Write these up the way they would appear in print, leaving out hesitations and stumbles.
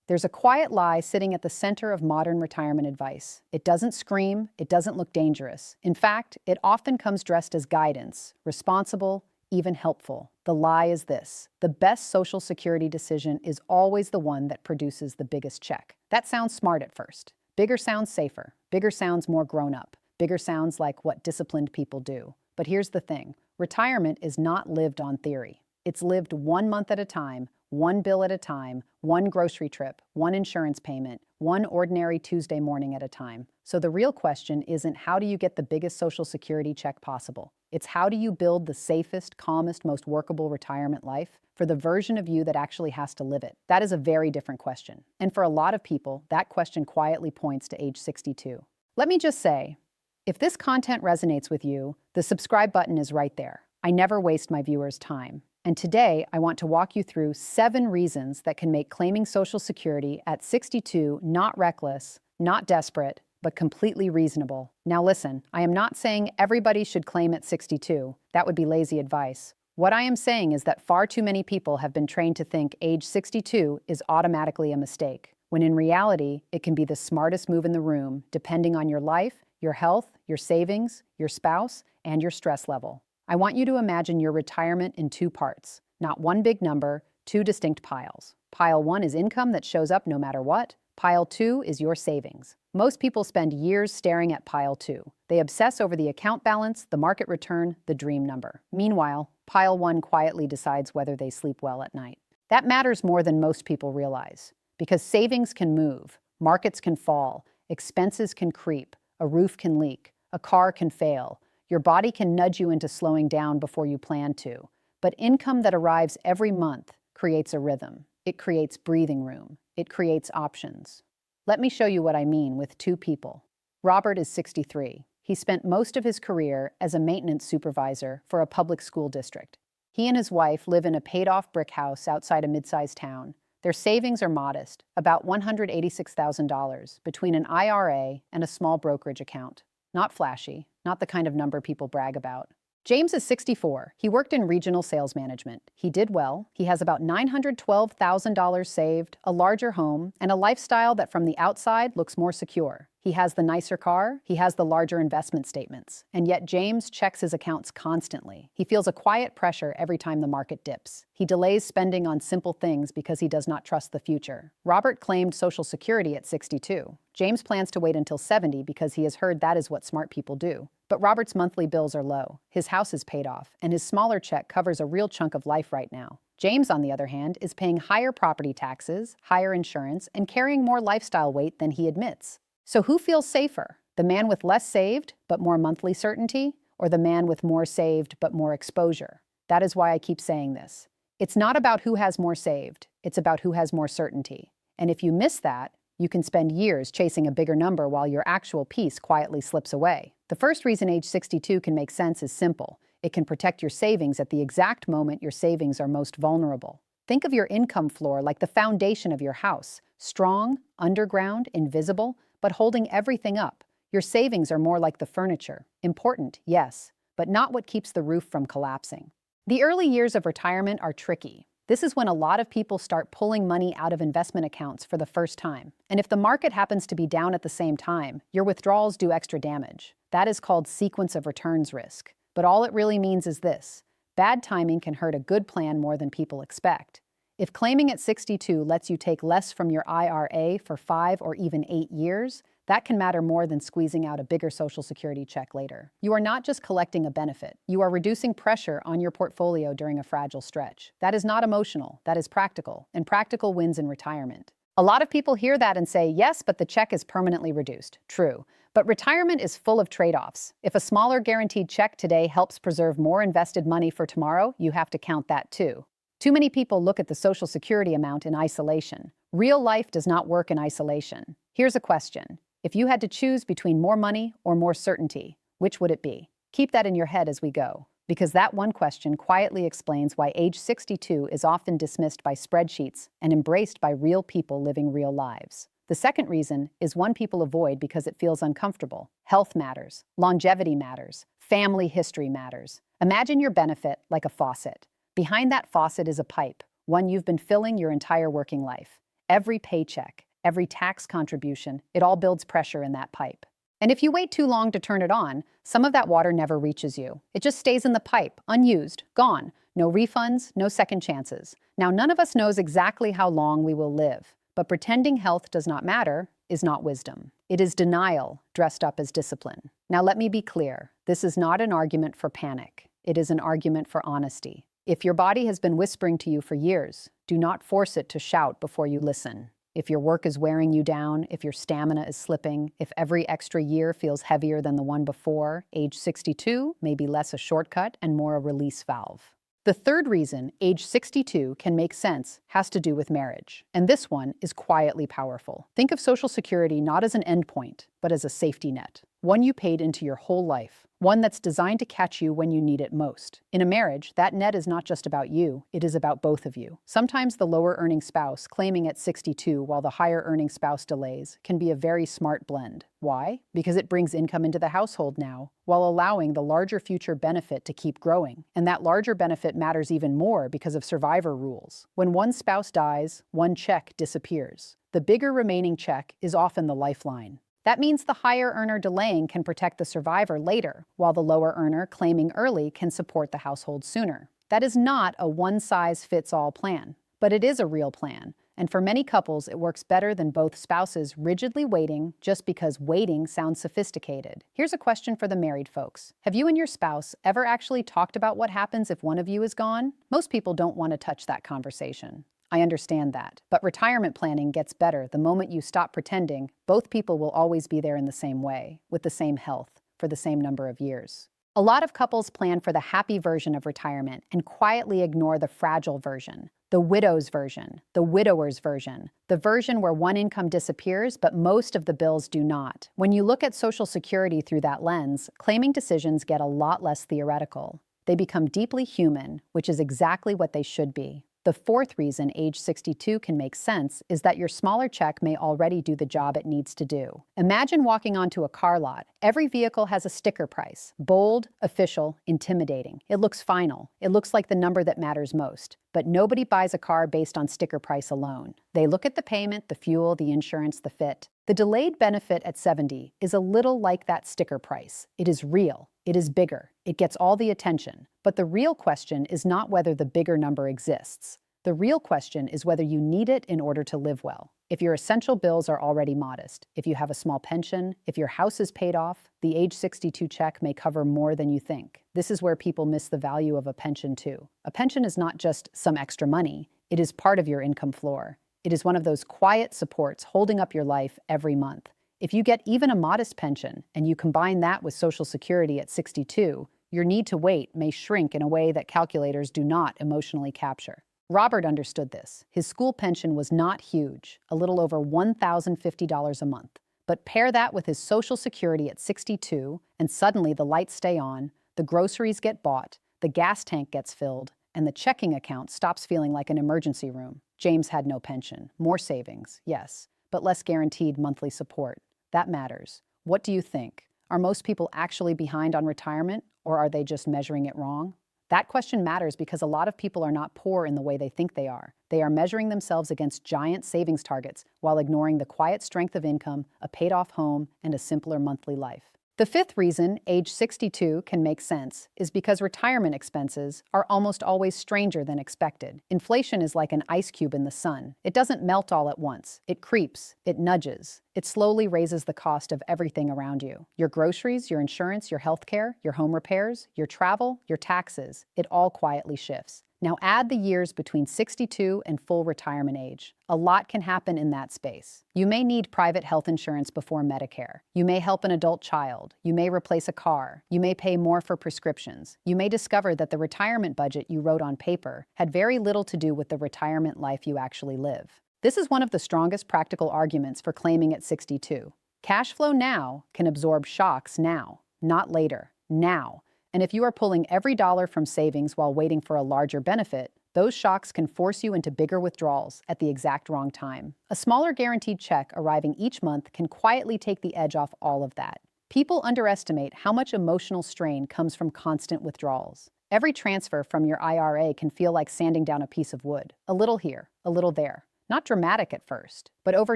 There's a quiet lie sitting at the center of modern retirement advice. It doesn't scream, it doesn't look dangerous. In fact, it often comes dressed as guidance, responsible, even helpful. The lie is this: the best Social Security decision is always the one that produces the biggest check. That sounds smart at first. Bigger sounds safer. Bigger sounds more grown up. Bigger sounds like what disciplined people do. But here's the thing: retirement is not lived on theory. It's lived 1 month at a time, one bill at a time, one grocery trip, one insurance payment, one ordinary Tuesday morning at a time. So the real question isn't how do you get the biggest Social Security check possible? It's how do you build the safest, calmest, most workable retirement life for the version of you that actually has to live it? That is a very different question. And for a lot of people, that question quietly points to age 62. Let me just say, if this content resonates with you, the subscribe button is right there. I never waste my viewers' time. And today, I want to walk you through 7 reasons that can make claiming Social Security at 62 not reckless, not desperate, but completely reasonable. Now listen, I am not saying everybody should claim at 62. That would be lazy advice. What I am saying is that far too many people have been trained to think age 62 is automatically a mistake, when in reality, it can be the smartest move in the room, depending on your life, your health, your savings, your spouse, and your stress level. I want you to imagine your retirement in 2 parts, not one big number, 2 distinct piles. Pile 1 is income that shows up no matter what. Pile 2 is your savings. Most people spend years staring at pile 2. They obsess over the account balance, the market return, the dream number. Meanwhile, pile 1 quietly decides whether they sleep well at night. That matters more than most people realize, because savings can move, markets can fall, expenses can creep, a roof can leak, a car can fail. Your body can nudge you into slowing down before you plan to. But income that arrives every month creates a rhythm. It creates breathing room. It creates options. Let me show you what I mean with 2 people. Robert is 63. He spent most of his career as a maintenance supervisor for a public school district. He and his wife live in a paid-off brick house outside a mid-sized town. Their savings are modest, about $186,000, between an IRA and a small brokerage account. Not flashy, not the kind of number people brag about. James is 64. He worked in regional sales management. He did well. He has about $912,000 saved, a larger home, and a lifestyle that from the outside looks more secure. He has the nicer car. He has the larger investment statements. And yet James checks his accounts constantly. He feels a quiet pressure every time the market dips. He delays spending on simple things because he does not trust the future. Robert claimed Social Security at 62. James plans to wait until 70 because he has heard that is what smart people do. But Robert's monthly bills are low. His house is paid off, and his smaller check covers a real chunk of life right now. James, on the other hand, is paying higher property taxes, higher insurance, and carrying more lifestyle weight than he admits. So who feels safer? The man with less saved, but more monthly certainty, or the man with more saved, but more exposure? That is why I keep saying this. It's not about who has more saved, it's about who has more certainty. And if you miss that, you can spend years chasing a bigger number while your actual peace quietly slips away. The first reason age 62 can make sense is simple. It can protect your savings at the exact moment your savings are most vulnerable. Think of your income floor like the foundation of your house. Strong, underground, invisible, but holding everything up. Your savings are more like the furniture. Important, yes, but not what keeps the roof from collapsing. The early years of retirement are tricky. This is when a lot of people start pulling money out of investment accounts for the first time. And if the market happens to be down at the same time, your withdrawals do extra damage. That is called sequence of returns risk. But all it really means is this: bad timing can hurt a good plan more than people expect. If claiming at 62 lets you take less from your IRA for 5 or even 8 years, that can matter more than squeezing out a bigger Social Security check later. You are not just collecting a benefit. You are reducing pressure on your portfolio during a fragile stretch. That is not emotional. That is practical. And practical wins in retirement. A lot of people hear that and say, yes, but the check is permanently reduced. True. But retirement is full of trade-offs. If a smaller guaranteed check today helps preserve more invested money for tomorrow, you have to count that too. Too many people look at the Social Security amount in isolation. Real life does not work in isolation. Here's a question. If you had to choose between more money or more certainty, which would it be? Keep that in your head as we go, because that one question quietly explains why age 62 is often dismissed by spreadsheets and embraced by real people living real lives. The second reason is one people avoid because it feels uncomfortable. Health matters. Longevity matters. Family history matters. Imagine your benefit like a faucet. Behind that faucet is a pipe, one you've been filling your entire working life. Every paycheck, every tax contribution, it all builds pressure in that pipe. And if you wait too long to turn it on, some of that water never reaches you. It just stays in the pipe, unused, gone. No refunds, no second chances. Now, none of us knows exactly how long we will live, but pretending health does not matter is not wisdom. It is denial dressed up as discipline. Now, let me be clear. This is not an argument for panic. It is an argument for honesty. If your body has been whispering to you for years, do not force it to shout before you listen. If your work is wearing you down, if your stamina is slipping, if every extra year feels heavier than the one before, age 62 may be less a shortcut and more a release valve. The third reason age 62 can make sense has to do with marriage, and this one is quietly powerful. Think of Social Security not as an endpoint, but as a safety net, one you paid into your whole life, one that's designed to catch you when you need it most. In a marriage, that net is not just about you, it is about both of you. Sometimes the lower-earning spouse claiming at 62 while the higher-earning spouse delays can be a very smart blend. Why? Because it brings income into the household now, while allowing the larger future benefit to keep growing. And that larger benefit matters even more because of survivor rules. When one spouse dies, one check disappears. The bigger remaining check is often the lifeline. That means the higher earner delaying can protect the survivor later, while the lower earner claiming early can support the household sooner. That is not a one-size-fits-all plan, but it is a real plan. And for many couples, it works better than both spouses rigidly waiting just because waiting sounds sophisticated. Here's a question for the married folks. Have you and your spouse ever actually talked about what happens if one of you is gone? Most people don't want to touch that conversation. I understand that, but retirement planning gets better the moment you stop pretending both people will always be there in the same way, with the same health, for the same number of years. A lot of couples plan for the happy version of retirement and quietly ignore the fragile version, the widow's version, the widower's version, the version where one income disappears but most of the bills do not. When you look at Social Security through that lens, claiming decisions get a lot less theoretical. They become deeply human, which is exactly what they should be. The fourth reason age 62 can make sense is that your smaller check may already do the job it needs to do. Imagine walking onto a car lot. Every vehicle has a sticker price. Bold, official, intimidating. It looks final. It looks like the number that matters most. But nobody buys a car based on sticker price alone. They look at the payment, the fuel, the insurance, the fit. The delayed benefit at 70 is a little like that sticker price. It is real. It is bigger. It gets all the attention. But the real question is not whether the bigger number exists. The real question is whether you need it in order to live well. If your essential bills are already modest, if you have a small pension, if your house is paid off, the age 62 check may cover more than you think. This is where people miss the value of a pension too. A pension is not just some extra money. It is part of your income floor. It is one of those quiet supports holding up your life every month. If you get even a modest pension and you combine that with Social Security at 62, your need to wait may shrink in a way that calculators do not emotionally capture. Robert understood this. His school pension was not huge, a little over $1,050 a month. But pair that with his Social Security at 62, and suddenly the lights stay on, the groceries get bought, the gas tank gets filled, and the checking account stops feeling like an emergency room. James had no pension. More savings, yes, but less guaranteed monthly support. That matters. What do you think? Are most people actually behind on retirement, or are they just measuring it wrong? That question matters because a lot of people are not poor in the way they think they are. They are measuring themselves against giant savings targets while ignoring the quiet strength of income, a paid-off home, and a simpler monthly life. The fifth reason age 62 can make sense is because retirement expenses are almost always stranger than expected. Inflation is like an ice cube in the sun. It doesn't melt all at once. It creeps, it nudges, it slowly raises the cost of everything around you. Your groceries, your insurance, your healthcare, your home repairs, your travel, your taxes, it all quietly shifts. Now add the years between 62 and full retirement age. A lot can happen in that space. You may need private health insurance before Medicare. You may help an adult child. You may replace a car. You may pay more for prescriptions. You may discover that the retirement budget you wrote on paper had very little to do with the retirement life you actually live. This is one of the strongest practical arguments for claiming at 62. Cash flow now can absorb shocks now, not later, now. And if you are pulling every dollar from savings while waiting for a larger benefit, those shocks can force you into bigger withdrawals at the exact wrong time. A smaller guaranteed check arriving each month can quietly take the edge off all of that. People underestimate how much emotional strain comes from constant withdrawals. Every transfer from your IRA can feel like sanding down a piece of wood. A little here, a little there. Not dramatic at first, but over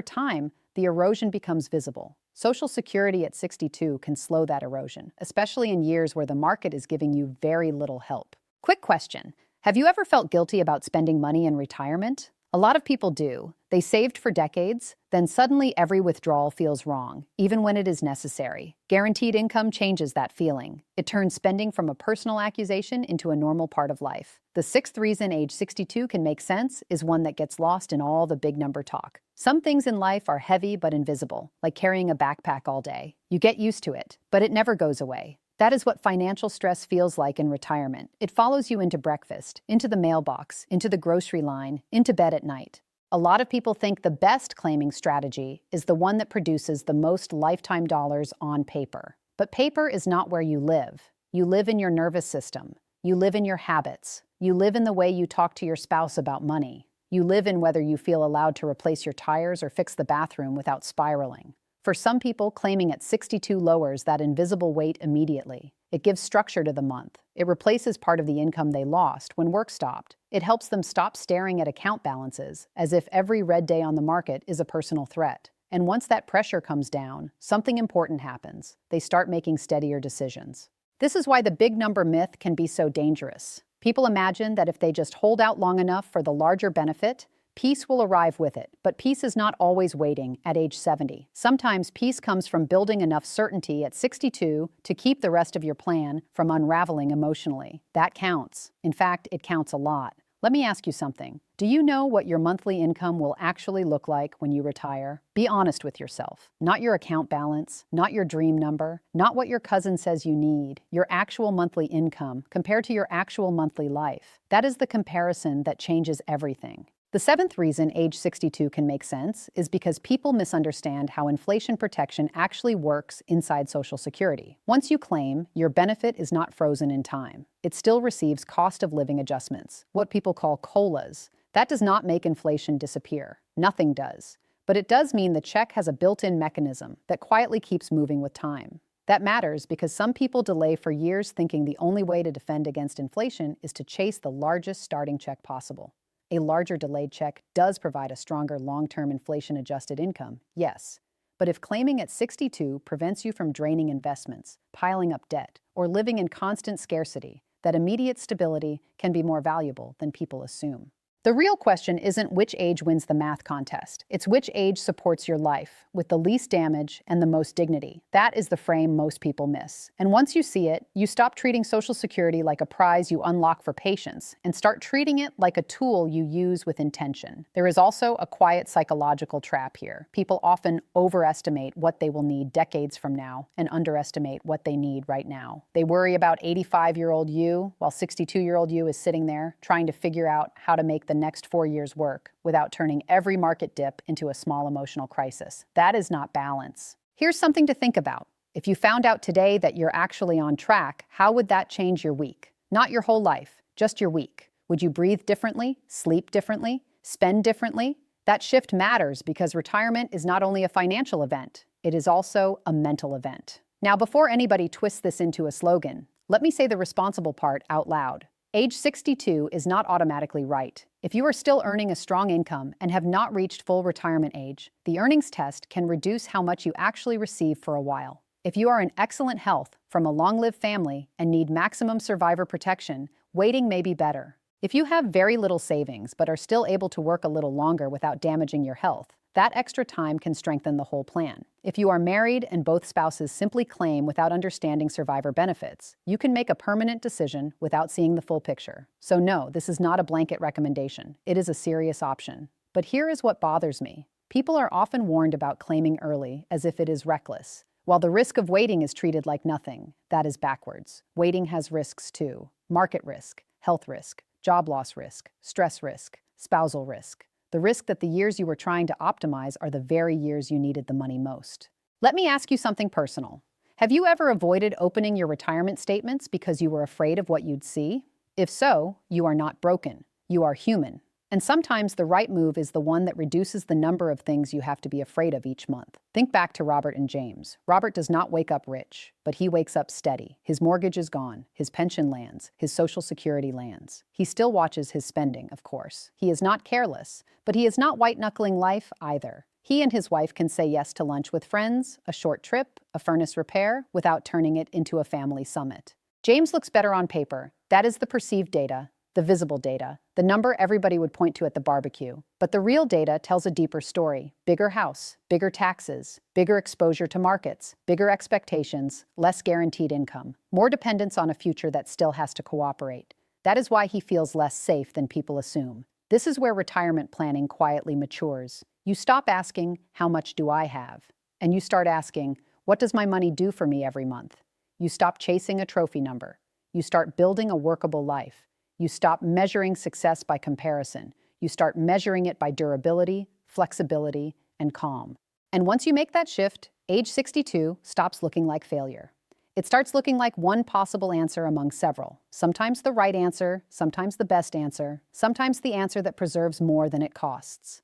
time, the erosion becomes visible. Social Security at 62 can slow that erosion, especially in years where the market is giving you very little help. Quick question. Have you ever felt guilty about spending money in retirement? A lot of people do. They saved for decades, then suddenly every withdrawal feels wrong, even when it is necessary. Guaranteed income changes that feeling. It turns spending from a personal accusation into a normal part of life. The sixth reason age 62 can make sense is one that gets lost in all the big number talk. Some things in life are heavy but invisible, like carrying a backpack all day. You get used to it, but it never goes away. That is what financial stress feels like in retirement. It follows you into breakfast, into the mailbox, into the grocery line, into bed at night. A lot of people think the best claiming strategy is the one that produces the most lifetime dollars on paper. But paper is not where you live. You live in your nervous system. You live in your habits. You live in the way you talk to your spouse about money. You live in whether you feel allowed to replace your tires or fix the bathroom without spiraling. For some people, claiming at 62 lowers that invisible weight immediately. It gives structure to the month. It replaces part of the income they lost when work stopped. It helps them stop staring at account balances as if every red day on the market is a personal threat. And once that pressure comes down, something important happens. They start making steadier decisions. This is why the big number myth can be so dangerous. People imagine that if they just hold out long enough for the larger benefit, peace will arrive with it, but peace is not always waiting at age 70. Sometimes peace comes from building enough certainty at 62 to keep the rest of your plan from unraveling emotionally. That counts. In fact, it counts a lot. Let me ask you something. Do you know what your monthly income will actually look like when you retire? Be honest with yourself. Not your account balance, not your dream number, not what your cousin says you need, your actual monthly income compared to your actual monthly life. That is the comparison that changes everything. The seventh reason age 62 can make sense is because people misunderstand how inflation protection actually works inside Social Security. Once you claim, your benefit is not frozen in time. It still receives cost of living adjustments, what people call COLAs. That does not make inflation disappear. Nothing does. But it does mean the check has a built-in mechanism that quietly keeps moving with time. That matters because some people delay for years thinking the only way to defend against inflation is to chase the largest starting check possible. A larger delayed check does provide a stronger long-term inflation-adjusted income, yes. But if claiming at 62 prevents you from draining investments, piling up debt, or living in constant scarcity, that immediate stability can be more valuable than people assume. The real question isn't which age wins the math contest. It's which age supports your life with the least damage and the most dignity. That is the frame most people miss. And once you see it, you stop treating Social Security like a prize you unlock for patience and start treating it like a tool you use with intention. There is also a quiet psychological trap here. People often overestimate what they will need decades from now and underestimate what they need right now. They worry about 85-year-old you while 62-year-old you is sitting there trying to figure out how to make the next 4 years' work without turning every market dip into a small emotional crisis. That is not balance. Here's something to think about. If you found out today that you're actually on track, how would that change your week? Not your whole life, just your week. Would you breathe differently, sleep differently, spend differently? That shift matters because retirement is not only a financial event, it is also a mental event. Now, before anybody twists this into a slogan, let me say the responsible part out loud. Age 62 is not automatically right. If you are still earning a strong income and have not reached full retirement age, the earnings test can reduce how much you actually receive for a while. If you are in excellent health, from a long-lived family, and need maximum survivor protection, waiting may be better. If you have very little savings but are still able to work a little longer without damaging your health, that extra time can strengthen the whole plan. If you are married and both spouses simply claim without understanding survivor benefits, you can make a permanent decision without seeing the full picture. So no, this is not a blanket recommendation. It is a serious option. But here is what bothers me. People are often warned about claiming early as if it is reckless, while the risk of waiting is treated like nothing. That is backwards. Waiting has risks too. Market risk, health risk, job loss risk, stress risk, spousal risk. The risk that the years you were trying to optimize are the very years you needed the money most. Let me ask you something personal. Have you ever avoided opening your retirement statements because you were afraid of what you'd see? If so, you are not broken. You are human. And sometimes the right move is the one that reduces the number of things you have to be afraid of each month. Think back to Robert and James. Robert does not wake up rich, but he wakes up steady. His mortgage is gone, his pension lands, his Social Security lands. He still watches his spending, of course. He is not careless, but he is not white-knuckling life either. He and his wife can say yes to lunch with friends, a short trip, a furnace repair, without turning it into a family summit. James looks better on paper. That is the perceived data, the visible data, the number everybody would point to at the barbecue. But the real data tells a deeper story. Bigger house, bigger taxes, bigger exposure to markets, bigger expectations, less guaranteed income, more dependence on a future that still has to cooperate. That is why he feels less safe than people assume. This is where retirement planning quietly matures. You stop asking, how much do I have? And you start asking, what does my money do for me every month? You stop chasing a trophy number. You start building a workable life. You stop measuring success by comparison. You start measuring it by durability, flexibility, and calm. And once you make that shift, age 62 stops looking like failure. It starts looking like one possible answer among several. Sometimes the right answer, sometimes the best answer, sometimes the answer that preserves more than it costs.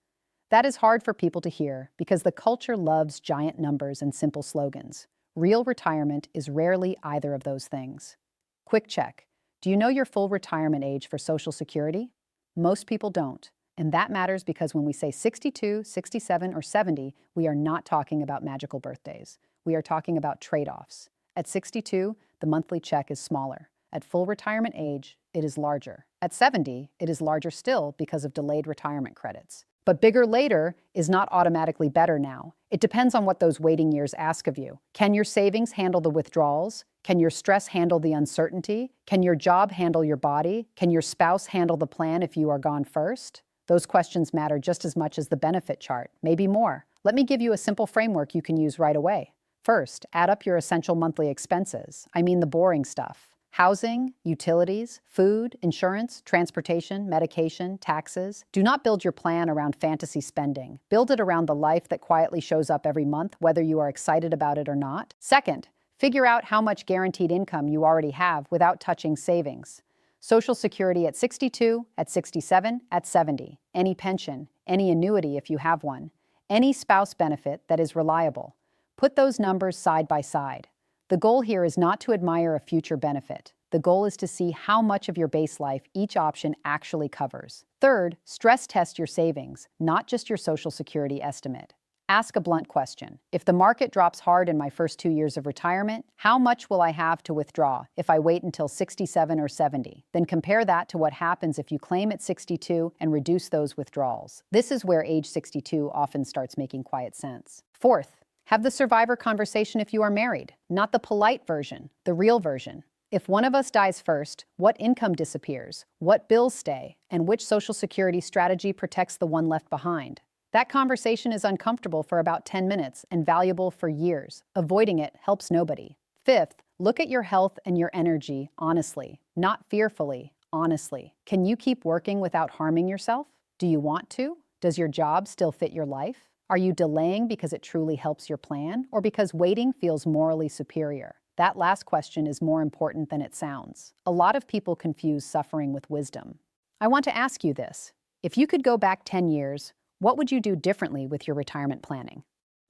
That is hard for people to hear because the culture loves giant numbers and simple slogans. Real retirement is rarely either of those things. Quick check. Do you know your full retirement age for Social Security? Most people don't. And that matters because when we say 62, 67, or 70, we are not talking about magical birthdays. We are talking about trade-offs. At 62, the monthly check is smaller. At full retirement age, it is larger. At 70, it is larger still because of delayed retirement credits. But bigger later is not automatically better now. It depends on what those waiting years ask of you. Can your savings handle the withdrawals? Can your stress handle the uncertainty? Can your job handle your body? Can your spouse handle the plan if you are gone first? Those questions matter just as much as the benefit chart, maybe more. Let me give you a simple framework you can use right away. First, add up your essential monthly expenses. I mean the boring stuff. Housing, utilities, food, insurance, transportation, medication, taxes. Do not build your plan around fantasy spending. Build it around the life that quietly shows up every month, whether you are excited about it or not. Second, figure out how much guaranteed income you already have without touching savings. Social Security at 62, at 67, at 70. Any pension, any annuity if you have one. Any spouse benefit that is reliable. Put those numbers side by side. The goal here is not to admire a future benefit. The goal is to see how much of your base life each option actually covers. Third, stress test your savings, not just your Social Security estimate. Ask a blunt question. If the market drops hard in my first 2 years of retirement, how much will I have to withdraw if I wait until 67 or 70? Then compare that to what happens if you claim at 62 and reduce those withdrawals. This is where age 62 often starts making quiet sense. Fourth, have the survivor conversation if you are married, not the polite version, the real version. If one of us dies first, what income disappears, what bills stay, and which Social Security strategy protects the one left behind? That conversation is uncomfortable for about 10 minutes and valuable for years. Avoiding it helps nobody. Fifth, look at your health and your energy honestly, not fearfully, honestly. Can you keep working without harming yourself? Do you want to? Does your job still fit your life? Are you delaying because it truly helps your plan, or because waiting feels morally superior? That last question is more important than it sounds. A lot of people confuse suffering with wisdom. I want to ask you this. If you could go back 10 years, what would you do differently with your retirement planning?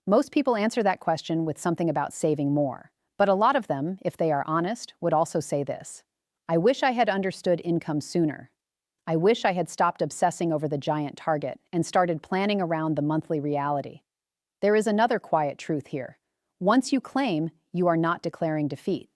Most people answer that question with something about saving more. But a lot of them, if they are honest, would also say this. I wish I had understood income sooner. I wish I had stopped obsessing over the giant target and started planning around the monthly reality. There is another quiet truth here. Once you claim, you are not declaring defeat.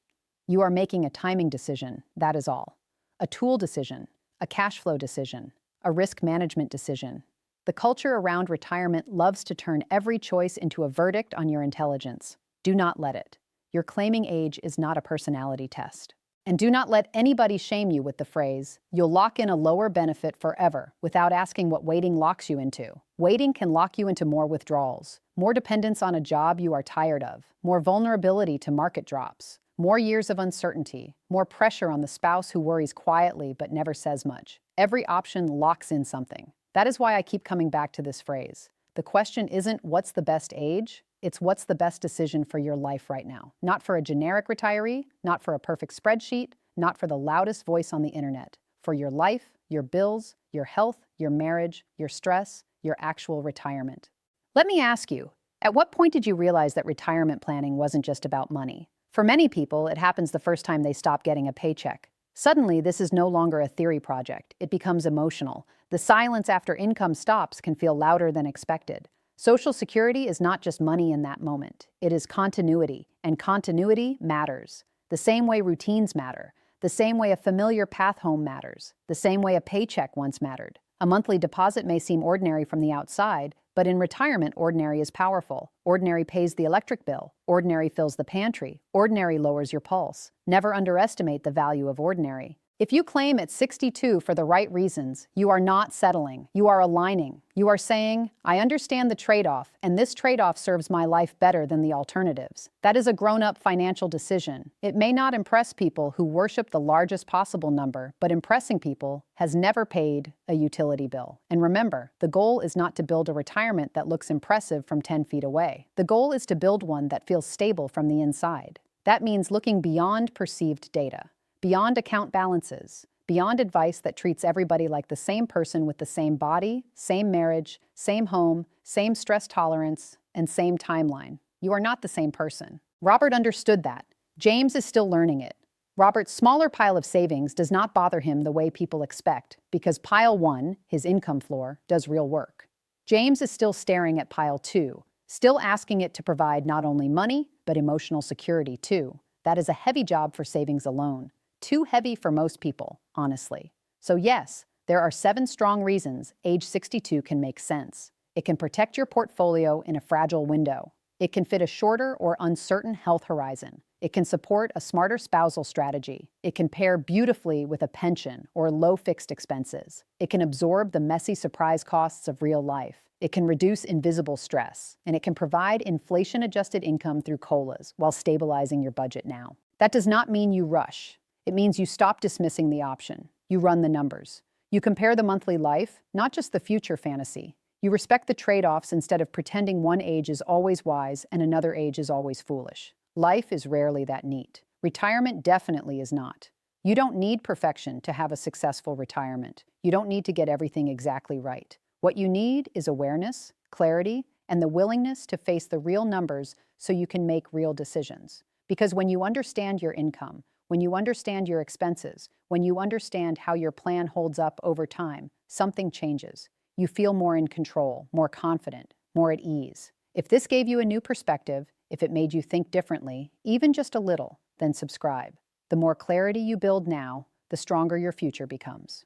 You are making a timing decision, that is all. A tool decision, a cash flow decision, a risk management decision. The culture around retirement loves to turn every choice into a verdict on your intelligence. Do not let it. Your claiming age is not a personality test. And do not let anybody shame you with the phrase, you'll lock in a lower benefit forever, without asking what waiting locks you into. Waiting can lock you into more withdrawals, more dependence on a job you are tired of, more vulnerability to market drops, more years of uncertainty, more pressure on the spouse who worries quietly but never says much. Every option locks in something. That is why I keep coming back to this phrase. The question isn't what's the best age? It's what's the best decision for your life right now. Not for a generic retiree, not for a perfect spreadsheet, not for the loudest voice on the internet. For your life, your bills, your health, your marriage, your stress, your actual retirement. Let me ask you, at what point did you realize that retirement planning wasn't just about money? For many people, it happens the first time they stop getting a paycheck. Suddenly, this is no longer a theory project. It becomes emotional. The silence after income stops can feel louder than expected. Social Security is not just money in that moment. It is continuity, and continuity matters. The same way routines matter, the same way a familiar path home matters, the same way a paycheck once mattered. A monthly deposit may seem ordinary from the outside, but in retirement, ordinary is powerful. Ordinary pays the electric bill. Ordinary fills the pantry. Ordinary lowers your pulse. Never underestimate the value of ordinary. If you claim at 62 for the right reasons, you are not settling. You are aligning. You are saying, I understand the trade-off, and this trade-off serves my life better than the alternatives. That is a grown-up financial decision. It may not impress people who worship the largest possible number, but impressing people has never paid a utility bill. And remember, the goal is not to build a retirement that looks impressive from 10 feet away. The goal is to build one that feels stable from the inside. That means looking beyond perceived data, beyond account balances, beyond advice that treats everybody like the same person with the same body, same marriage, same home, same stress tolerance, and same timeline. You are not the same person. Robert understood that. James is still learning it. Robert's smaller pile of savings does not bother him the way people expect, because pile 1, his income floor, does real work. James is still staring at pile 2, still asking it to provide not only money, but emotional security too. That is a heavy job for savings alone. Too heavy for most people, honestly. So yes, there are 7 strong reasons age 62 can make sense. It can protect your portfolio in a fragile window. It can fit a shorter or uncertain health horizon. It can support a smarter spousal strategy. It can pair beautifully with a pension or low fixed expenses. It can absorb the messy surprise costs of real life. It can reduce invisible stress. And it can provide inflation-adjusted income through COLAs while stabilizing your budget now. That does not mean you rush. It means you stop dismissing the option. You run the numbers. You compare the monthly life, not just the future fantasy. You respect the trade-offs instead of pretending one age is always wise and another age is always foolish. Life is rarely that neat. Retirement definitely is not. You don't need perfection to have a successful retirement. You don't need to get everything exactly right. What you need is awareness, clarity, and the willingness to face the real numbers so you can make real decisions. Because when you understand your income, when you understand your expenses, when you understand how your plan holds up over time, something changes. You feel more in control, more confident, more at ease. If this gave you a new perspective, if it made you think differently, even just a little, then subscribe. The more clarity you build now, the stronger your future becomes.